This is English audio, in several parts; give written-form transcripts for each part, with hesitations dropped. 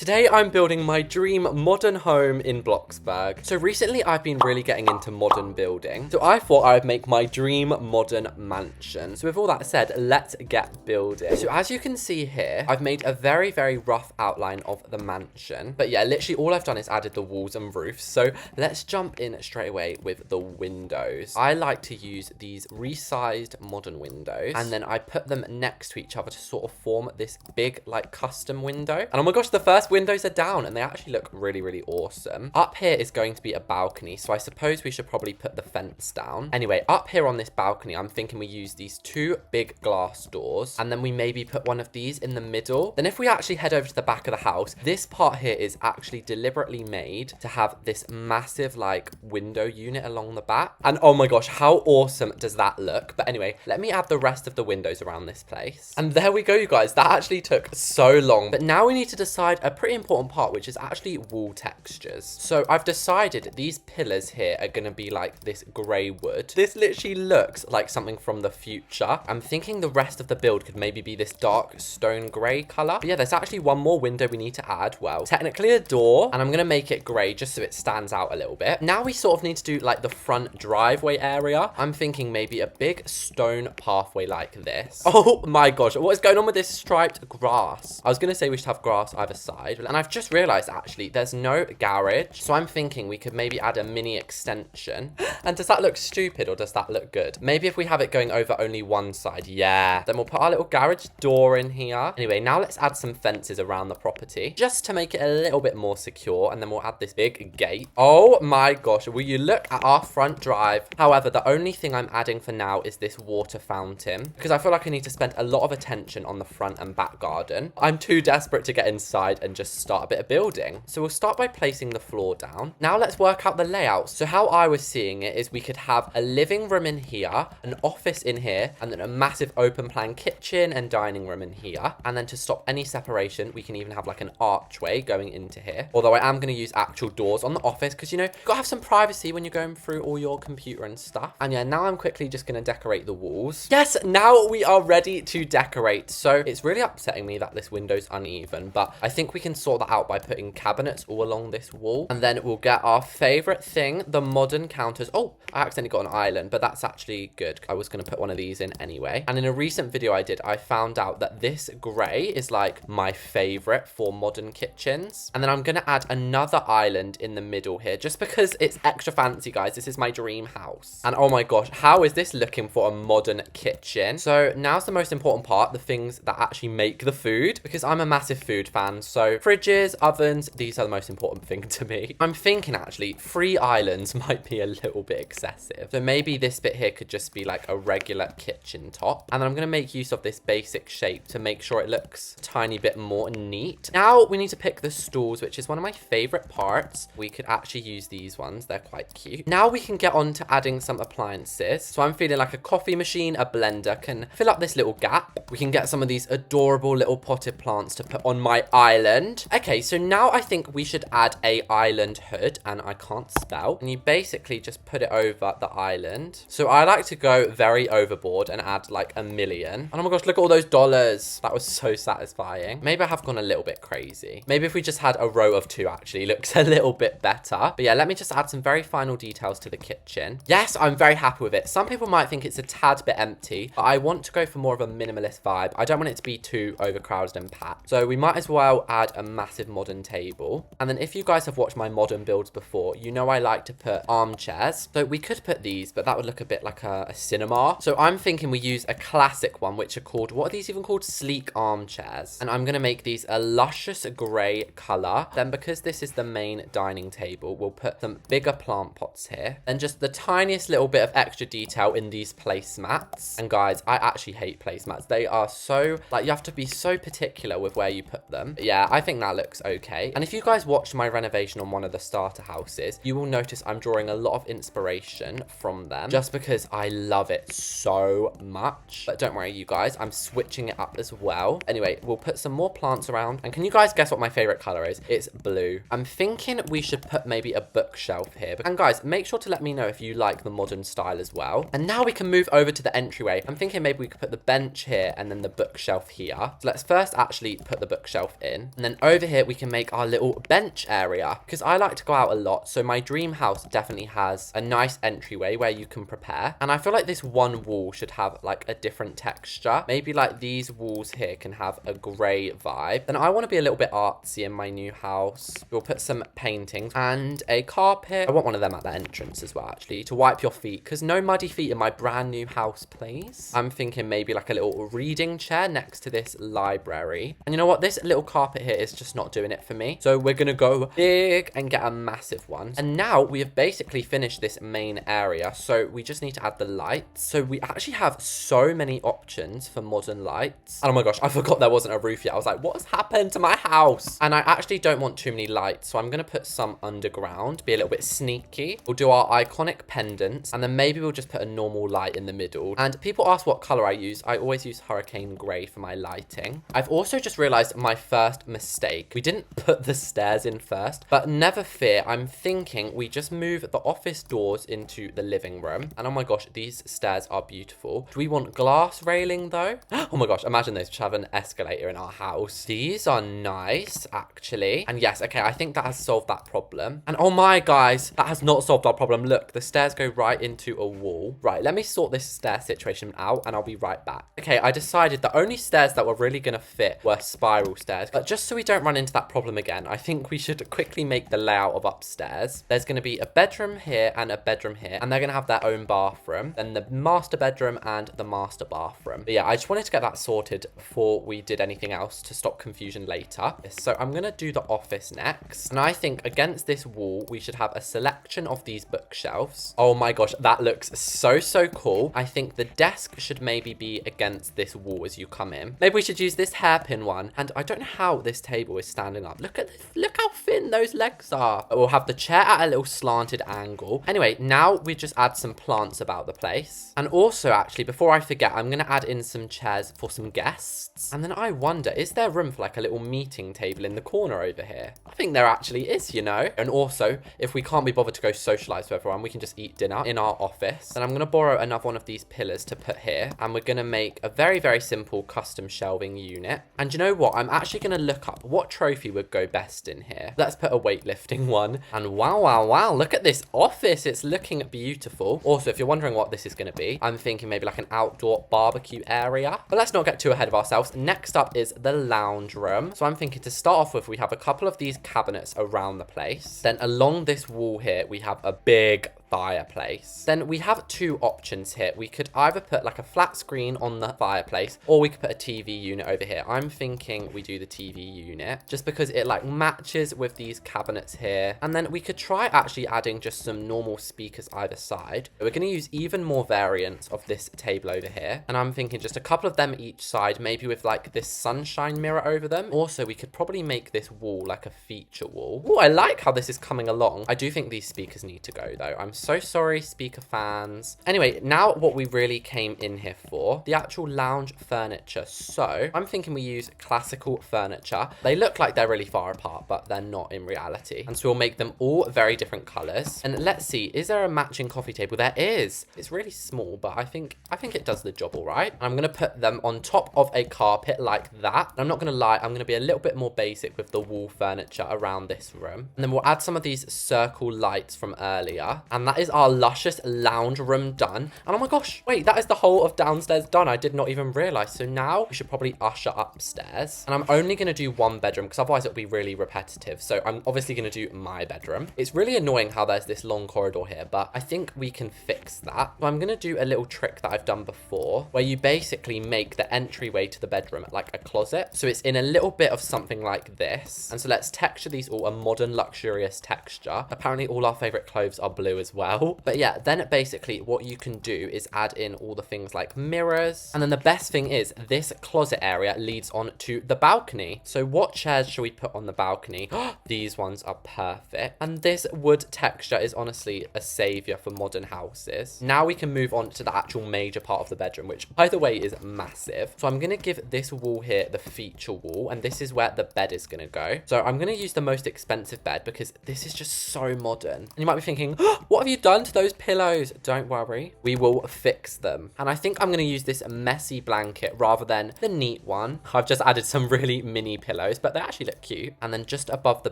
Today I'm building my dream modern home in Bloxburg. So recently I've been really getting into modern building. So I thought I would make my dream modern mansion. So with all that said, let's get building. So as you can see here, I've made a very, very rough outline of the mansion. But yeah, literally all I've done is added the walls and roofs. So let's jump in straight away with the windows. I like to use these resized modern windows. And then I put them next to each other to sort of form this big like custom window. And oh my gosh, the first windows are down and they actually look really, really awesome. Up here is going to be a balcony, so I suppose we should probably put the fence down. Anyway, up here on this balcony, I'm thinking we use these two big glass doors, and then we maybe put one of these in the middle. Then if we actually head over to the back of the house, this part here is actually deliberately made to have this massive like window unit along the back. And oh my gosh, how awesome does that look? But anyway, let me add the rest of the windows around this place. And there we go, you guys. That actually took so long. But now we need to decide a pretty important part, which is actually wall textures. So I've decided these pillars here are going to be like this grey wood. This literally looks like something from the future. I'm thinking the rest of the build could maybe be this dark stone grey colour. But yeah, there's actually one more window we need to add. Well, technically a door, and I'm going to make it grey just so it stands out a little bit. Now we sort of need to do like the front driveway area. I'm thinking maybe a big stone pathway like this. Oh my gosh, what is going on with this striped grass? I was going to say we should have grass either side, and I've just realized actually there's no garage, so I'm thinking we could maybe add a mini extension. And does that look stupid or does that look good? Maybe if we have it going over only one side. Yeah, then we'll put our little garage door in here. Anyway, now let's add some fences around the property just to make it a little bit more secure, and then we'll add this big gate. Oh my gosh, will you look at our front drive? However, the only thing I'm adding for now is this water fountain, because I feel like I need to spend a lot of attention on the front and back garden. I'm too desperate to get inside and just start a bit of building. So we'll start by placing the floor down. Now let's work out the layout. So how I was seeing it is we could have a living room in here, an office in here, and then a massive open plan kitchen and dining room in here. And then to stop any separation, we can even have like an archway going into here. Although I am going to use actual doors on the office because, you know, you've got to have some privacy when you're going through all your computer and stuff. And yeah, now I'm quickly just going to decorate the walls. Yes, now we are ready to decorate. So it's really upsetting me that this window's uneven, but I think we can sort that out by putting cabinets all along this wall. And then we'll get our favorite thing, the modern counters. Oh, I accidentally got an island, but that's actually good. I was going to put one of these in anyway. And in a recent video I did, I found out that this grey is like my favorite for modern kitchens. And then I'm going to add another island in the middle here, just because it's extra fancy, guys. This is my dream house. And oh my gosh, how is this looking for a modern kitchen? So now's the most important part, the things that actually make the food, because I'm a massive food fan. So fridges, ovens, these are the most important thing to me. I'm thinking actually 3 islands might be a little bit excessive. So maybe this bit here could just be like a regular kitchen top. And then I'm going to make use of this basic shape to make sure it looks a tiny bit more neat. Now we need to pick the stools, which is one of my favorite parts. We could actually use these ones. They're quite cute. Now we can get on to adding some appliances. So I'm feeling like a coffee machine, a blender can fill up this little gap. We can get some of these adorable little potted plants to put on my island. Okay, so now I think we should add a island hood, and I can't spell. And you basically just put it over the island. So I like to go very overboard and add like 1 million. And oh my gosh, look at all those dollars. That was so satisfying. Maybe I have gone a little bit crazy. Maybe if we just had a row of 2 actually looks a little bit better. But yeah, let me just add some very final details to the kitchen. Yes, I'm very happy with it. Some people might think it's a tad bit empty, but I want to go for more of a minimalist vibe. I don't want it to be too overcrowded and packed. So we might as well add a massive modern table. And then if you guys have watched my modern builds before, you know I like to put armchairs. So we could put these, but that would look a bit like a cinema. So I'm thinking we use a classic one, which are called, what are these even called? Sleek armchairs. And I'm going to make these a luscious grey colour. Then because this is the main dining table, we'll put some bigger plant pots here. And just the tiniest little bit of extra detail in these placemats. And guys, I actually hate placemats. They are so, like, you have to be so particular with where you put them. But yeah, I think that looks okay. And if you guys watched my renovation on one of the starter houses, you will notice I'm drawing a lot of inspiration from them just because I love it so much. But don't worry, you guys, I'm switching it up as well. Anyway, we'll put some more plants around. And can you guys guess what my favorite color is? It's blue. I'm thinking we should put maybe a bookshelf here. And guys, make sure to let me know if you like the modern style as well. And now we can move over to the entryway. I'm thinking maybe we could put the bench here and then the bookshelf here. So let's first actually put the bookshelf in. And then then over here, we can make our little bench area because I like to go out a lot. So my dream house definitely has a nice entryway where you can prepare. And I feel like this one wall should have like a different texture. Maybe like these walls here can have a grey vibe. Then I want to be a little bit artsy in my new house. We'll put some paintings and a carpet. I want one of them at the entrance as well, actually, to wipe your feet because no muddy feet in my brand new house, please. I'm thinking maybe like a little reading chair next to this library. And you know what? This little carpet here is just not doing it for me. So we're going to go big and get a massive one. And now we have basically finished this main area. So we just need to add the lights. So we actually have so many options for modern lights. And oh my gosh, I forgot there wasn't a roof yet. I was like, what has happened to my house? And I actually don't want too many lights. So I'm going to put some underground, be a little bit sneaky. We'll do our iconic pendants. And then maybe we'll just put a normal light in the middle. And people ask what color I use. I always use hurricane gray for my lighting. I've also just realized my first mistake. We didn't put the stairs in first, but never fear. I'm thinking we just move the office doors into the living room. And oh my gosh, these stairs are beautiful. Do we want glass railing though? Oh my gosh, imagine this. We should have an escalator in our house. These are nice, actually. And yes, okay, I think that has solved that problem. And oh my guys, that has not solved our problem. Look, the stairs go right into a wall. Right, let me sort this stair situation out and I'll be right back. Okay, I decided the only stairs that were really gonna fit were spiral stairs. But just so we don't run into that problem again, I think we should quickly make the layout of upstairs. There's gonna be a bedroom here and a bedroom here, and they're gonna have their own bathroom. Then the master bedroom and the master bathroom. But yeah, I just wanted to get that sorted before we did anything else to stop confusion later. So I'm gonna do the office next. And I think against this wall, we should have a selection of these bookshelves. Oh my gosh, that looks so cool. I think the desk should maybe be against this wall as you come in. Maybe we should use this hairpin one. And I don't know how this table is standing up. Look at this. Look how thin those legs are. We'll have the chair at a little slanted angle. Anyway, now we just add some plants about the place. And also, actually, before I forget, I'm going to add in some chairs for some guests. And then I wonder, is there room for like a little meeting table in the corner over here? I think there actually is, you know. And also, if we can't be bothered to go socialize with everyone, we can just eat dinner in our office. And I'm going to borrow another one of these pillars to put here. And we're going to make a very simple custom shelving unit. And you know what? I'm actually going to look up what trophy would go best in here. Let's put a weightlifting one. And wow, look at this office. It's looking beautiful. Also, if you're wondering what this is going to be, I'm thinking maybe like an outdoor barbecue area. But let's not get too ahead of ourselves. Next up is the lounge room. So I'm thinking to start off with, we have a couple of these cabinets around the place. Then along this wall here, we have a big fireplace. Then we have two options here. We could either put like a flat screen on the fireplace, or we could put a TV unit over here. I'm thinking we do the TV unit just because it like matches with these cabinets here. And then we could try actually adding just some normal speakers either side. We're going to use even more variants of this table over here. And I'm thinking just a couple of them each side, maybe with like this sunshine mirror over them. Also, we could probably make this wall like a feature wall. Oh, I like how this is coming along. I do think these speakers need to go though. I'm so sorry, speaker fans. Anyway, now what we really came in here for, the actual lounge furniture. So I'm thinking we use classical furniture. They look like they're really far apart, but they're not in reality. And so we'll make them all very different colors. And let's see, is there a matching coffee table? There is. It's really small, but I think it does the job all right. I'm going to put them on top of a carpet like that. And I'm not going to lie, I'm going to be a little bit more basic with the wall furniture around this room. And then we'll add some of these circle lights from earlier. And that is our luscious lounge room done. And oh my gosh, wait, that is the whole of downstairs done. I did not even realize. So now we should probably usher upstairs. And I'm only going to do one bedroom because otherwise it'll be really repetitive. So I'm obviously going to do my bedroom. It's really annoying how there's this long corridor here, but I think we can fix that. So I'm going to do a little trick that I've done before where you basically make the entryway to the bedroom like a closet. So it's in a little bit of something like this. And so let's texture these all a modern luxurious texture. Apparently all our favorite clothes are blue as well. But yeah, then basically what you can do is add in all the things like mirrors. And then the best thing is this closet area leads on to the balcony. So what chairs should we put on the balcony? These ones are perfect. And this wood texture is honestly a savior for modern houses. Now we can move on to the actual major part of the bedroom, which by the way is massive. So I'm going to give this wall here the feature wall, and this is where the bed is going to go. So I'm going to use the most expensive bed because this is just so modern. And you might be thinking, what What have you done to those pillows? Don't worry. We will fix them. And I think I'm going to use this messy blanket rather than the neat one. I've just added some really mini pillows, but they actually look cute. And then just above the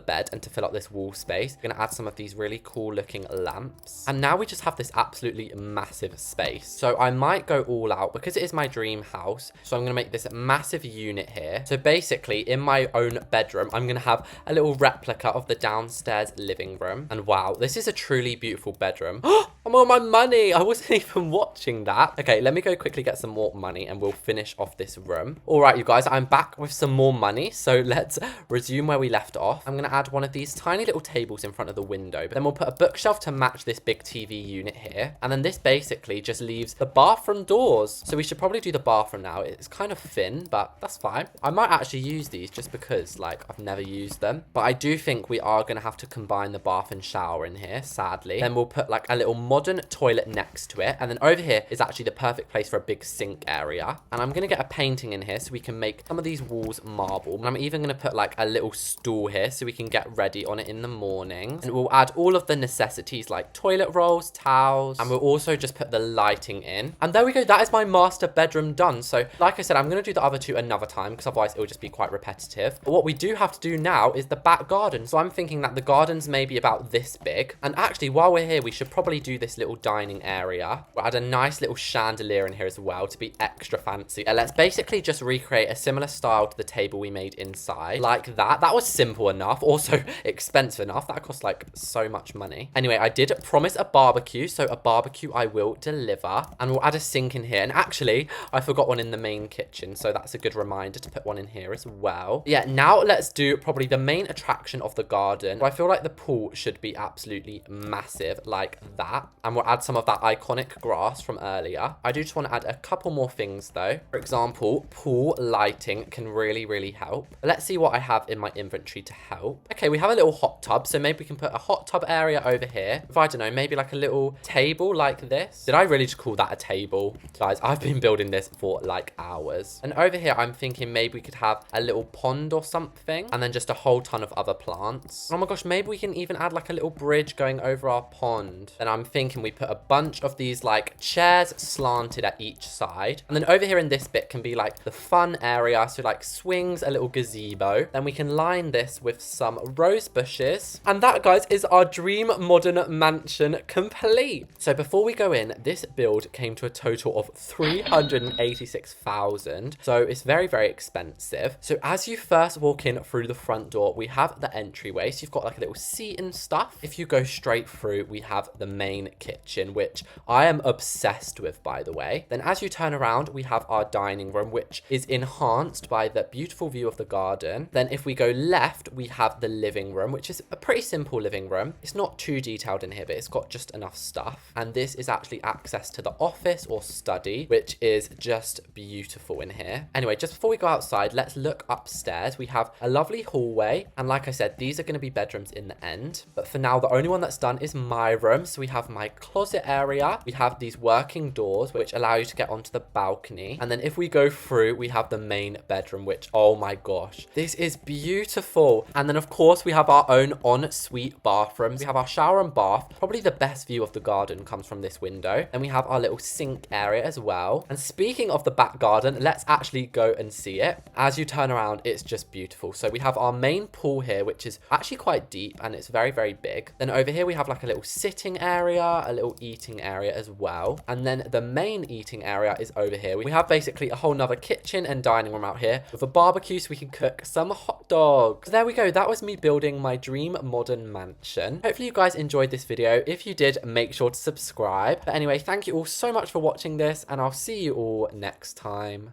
bed and to fill up this wall space, I'm going to add some of these really cool looking lamps. And now we just have this absolutely massive space. So I might go all out because it is my dream house. So I'm going to make this massive unit here. So basically in my own bedroom, I'm going to have a little replica of the downstairs living room. And wow, this is a truly beautiful bedroom. I'm on my money. I wasn't even watching that. Okay, let me go quickly get some more money and we'll finish off this room. All right, you guys, I'm back with some more money. So let's resume where we left off. I'm going to add one of these tiny little tables in front of the window. But then we'll put a bookshelf to match this big TV unit here. And then this basically just leaves the bathroom doors. So we should probably do the bathroom now. It's kind of thin, but that's fine. I might actually use these just because, like, I've never used them. But I do think we are going to have to combine the bath and shower in here, sadly. Then we'll put, like, a little modern toilet next to it. And then over here is actually the perfect place for a big sink area. And I'm going to get a painting in here so we can make some of these walls marble. And I'm even going to put, like, a little stool here so we can get ready on it in the mornings. And we'll add all of the necessities like toilet rolls, towels, and we'll also just put the lighting in. And there we go. That is my master bedroom done. So like I said, I'm going to do the other two another time because otherwise it will just be quite repetitive. But what we do have to do now is the back garden. So I'm thinking that the garden's maybe about this big. And actually, while we're here, we should probably do this little dining area. We'll add a nice little chandelier in here as well to be extra fancy. And let's basically just recreate a similar style to the table we made inside. Like that. That was simple enough. Also expensive enough. That cost like so much money. Anyway, I did promise a barbecue. So a barbecue I will deliver. And we'll add a sink in here. And actually, I forgot one in the main kitchen. So that's a good reminder to put one in here as well. Yeah, now let's do probably the main attraction of the garden. So I feel like the pool should be absolutely massive like that. And we'll add some of that iconic grass from earlier. I do just want to add a couple more things though. For example, pool lighting can really, really help. But let's see what I have in my inventory to help. Okay, we have a little hot tub. So maybe we can put a hot tub area over here. If I don't know, maybe like a little table like this. Did I really just call that a table? Guys, I've been building this for like hours. And over here, I'm thinking maybe we could have a little pond or something. And then just a whole ton of other plants. Oh my gosh, maybe we can even add like a little bridge going over our pond. Then I'm thinking we put a bunch of these like chairs slanted at each side. And then over here in this bit can be like the fun area. So like swings, a little gazebo. Then we can line this with some rose bushes. And that, guys, is our dream modern mansion complete. So before we go in, this build came to a total of 386,000. So it's very, very expensive. So as you first walk in through the front door, we have the entryway. So you've got like a little seat and stuff. If you go straight through, we have the main kitchen, which I am obsessed with, by the way. Then as you turn around, we have our dining room, which is enhanced by the beautiful view of the garden. Then if we go left, we have the living room, which is a pretty simple living room. It's not too detailed in here, but it's got just enough stuff. And this is actually access to the office or study, which is just beautiful in here. Anyway, just before we go outside, let's look upstairs. We have a lovely hallway. And like I said, these are going to be bedrooms in the end. But for now, the only one that's done is my room. So we have my closet area. We have these working doors, which allow you to get onto the balcony. And then if we go through, we have the main bedroom, which, oh my gosh, this is beautiful. And then of course, we have our own ensuite bathrooms. We have our shower and bath. Probably the best view of the garden comes from this window. And we have our little sink area as well. And speaking of the back garden, let's actually go and see it. As you turn around, it's just beautiful. So we have our main pool here, which is actually quite deep and it's very, very big. Then over here, we have like a little sitting area, a little eating area as well. And then the main eating area is over here. We have basically a whole nother kitchen and dining room out here with a barbecue so we can cook some hot dogs. So there we go. That was me building my dream modern mansion. Hopefully you guys enjoyed this video. If you did, make sure to subscribe. But anyway, thank you all so much for watching this and I'll see you all next time.